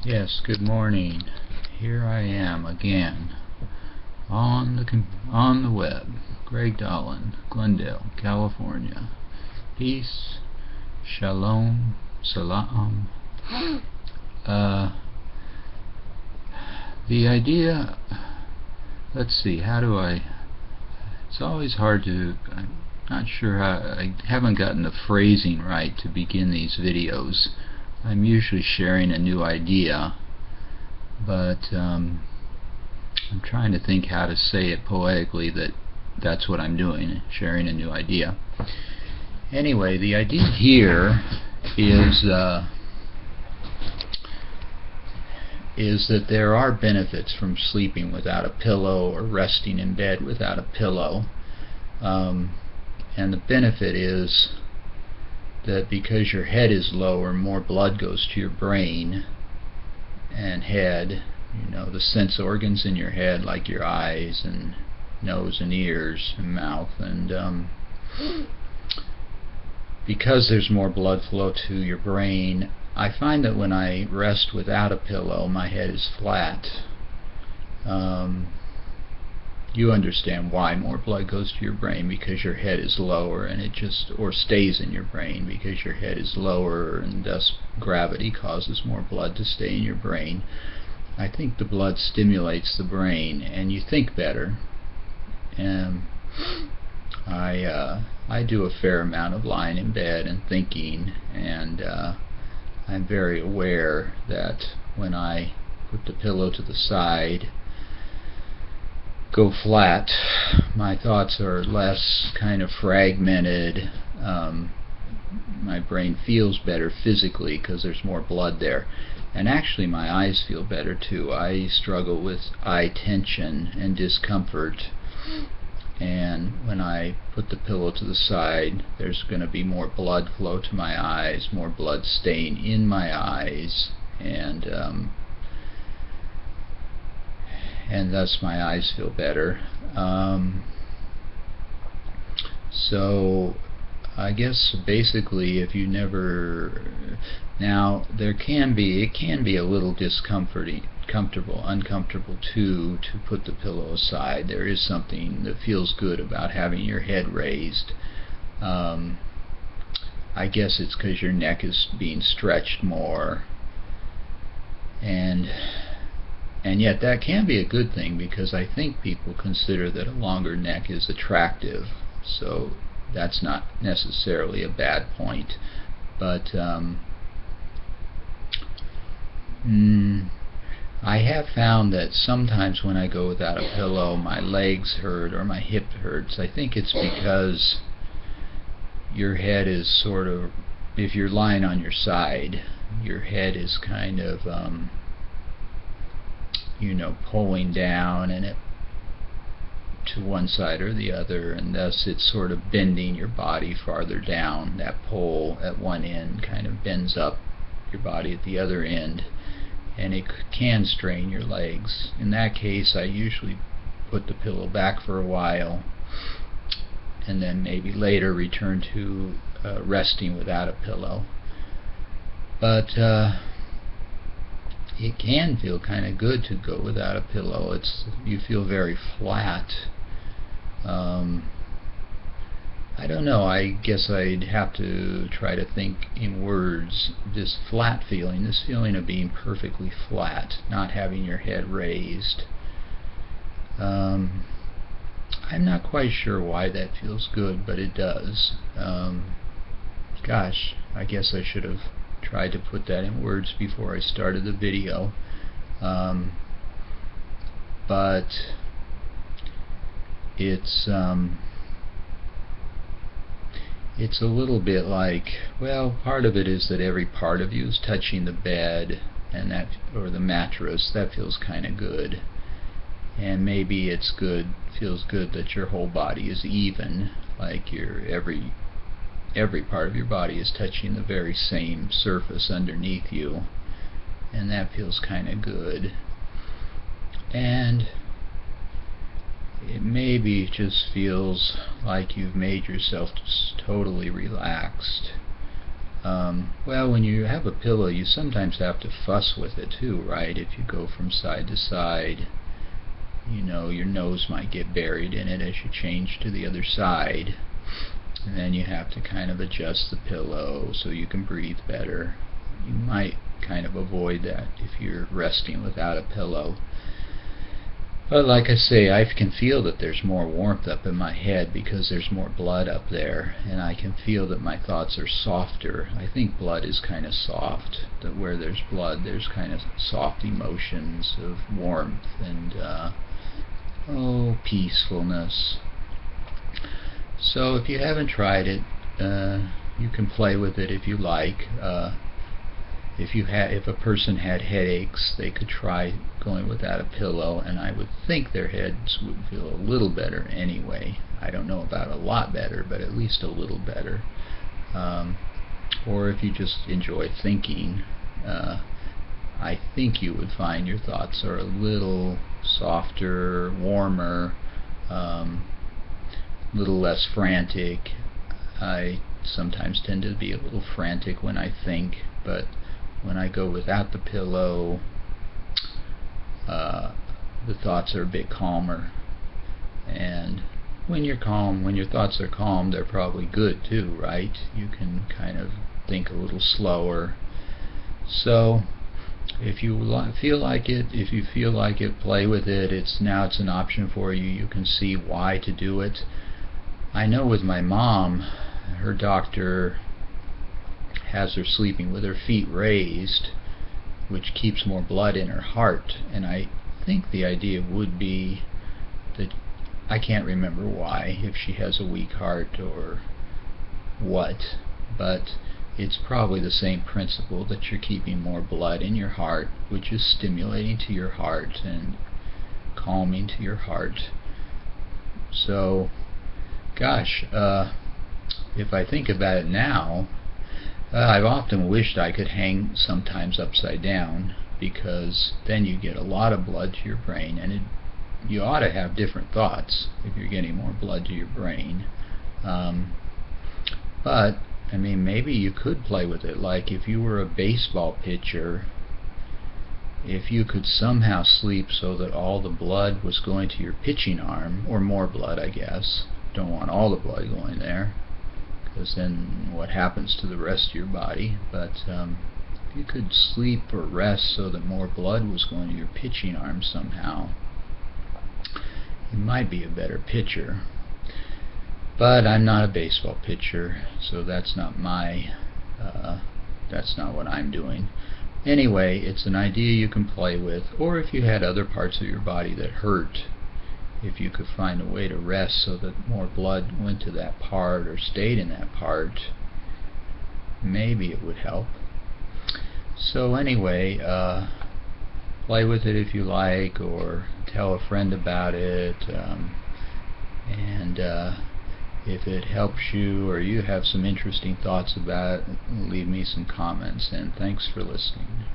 Yes, good morning. Here I am again on the web. Greg Dolan, Glendale, California. Peace, shalom, salam. The idea, let's see, it's always hard I'm not sure I haven't gotten the phrasing right to begin these videos. I'm usually sharing a new idea, but I'm trying to think how to say it poetically that's what I'm doing, sharing a new idea. Anyway, the idea here is that there are benefits from sleeping without a pillow or resting in bed without a pillow. And the benefit is that because your head is lower, more blood goes to your brain and head, the sense organs in your head, like your eyes and nose and ears and mouth, and because there's more blood flow to your brain, I find that when I rest without a pillow, my head is flat. You understand why more blood goes to your brain, because your head is lower, and or stays in your brain because your head is lower, and thus gravity causes more blood to stay in your brain. I think the blood stimulates the brain and you think better. And I do a fair amount of lying in bed and thinking, and I'm very aware that when I put the pillow to the side, go flat, my thoughts are less kind of fragmented. My brain feels better physically because there's more blood there, and actually my eyes feel better too. I struggle with eye tension and discomfort, and when I put the pillow to the side, there's going to be more blood flow to my eyes, more blood staying in my eyes, and thus my eyes feel better. So I guess basically, if you never, now it can be a little uncomfortable too, to put the pillow aside. There is something that feels good about having your head raised. I guess it's because your neck is being stretched more, and yet that can be a good thing, because I think people consider that a longer neck is attractive, so that's not necessarily a bad point. But I have found that sometimes when I go without a pillow, my legs hurt or my hip hurts. I think it's because your head is sort of, if you're lying on your side, your head is kind of pulling down and to one side or the other, and thus it's sort of bending your body farther down. That pull at one end kind of bends up your body at the other end, and it can strain your legs. In that case, I usually put the pillow back for a while and then maybe later return to resting without a pillow. But it can feel kind of good to go without a pillow. You feel very flat. I don't know, I guess I'd have to try to think in words. This flat feeling, this feeling of being perfectly flat, not having your head raised. I'm not quite sure why that feels good, but it does. Gosh, I guess I should have tried to put that in words before I started the video. But it's a little bit like, well, part of it is that every part of you is touching the bed and or the mattress. That feels kind of good. And maybe feels good that your whole body is even, like every part of your body is touching the very same surface underneath you, and that feels kind of good. And it maybe just feels like you've made yourself just totally relaxed. Well, when you have a pillow, you sometimes have to fuss with it too, right? If you go from side to side, you know, your nose might get buried in it as you change to the other side. And then you have to kind of adjust the pillow so you can breathe better. You might kind of avoid that if you're resting without a pillow. But like I say, I can feel that there's more warmth up in my head because there's more blood up there, and I can feel that my thoughts are softer. I think blood is kind of soft, that where there's blood there's kind of soft emotions of warmth and peacefulness. So if you haven't tried it, you can play with it if you like. If a person had headaches, they could try going without a pillow, and I would think their heads would feel a little better anyway. I don't know about a lot better, but at least a little better. Or if you just enjoy thinking, I think you would find your thoughts are a little softer, warmer, little less frantic. I sometimes tend to be a little frantic when I think, but when I go without the pillow, the thoughts are a bit calmer. And when you're calm, when your thoughts are calm, they're probably good too, right? You can kind of think a little slower. So if you feel like it, play with it. It's an option for you. You can see why to do it. I know with my mom, her doctor has her sleeping with her feet raised, which keeps more blood in her heart, and I think the idea would be that, I can't remember why, if she has a weak heart or what, but it's probably the same principle, that you're keeping more blood in your heart, which is stimulating to your heart and calming to your heart. So gosh, if I think about it now, I've often wished I could hang sometimes upside down, because then you get a lot of blood to your brain, and you ought to have different thoughts if you're getting more blood to your brain. But I mean, maybe you could play with it, like if you were a baseball pitcher, if you could somehow sleep so that all the blood was going to your pitching arm, or more blood, I guess. Don't want all the blood going there, because then what happens to the rest of your body? But if you could sleep or rest so that more blood was going to your pitching arm somehow, you might be a better pitcher. But I'm not a baseball pitcher, so that's not what I'm doing. Anyway, it's an idea you can play with. Or if you had other parts of your body that hurt, if you could find a way to rest so that more blood went to that part or stayed in that part, maybe it would help. So anyway, play with it if you like, or tell a friend about it, and if it helps you or you have some interesting thoughts about it, leave me some comments, and thanks for listening.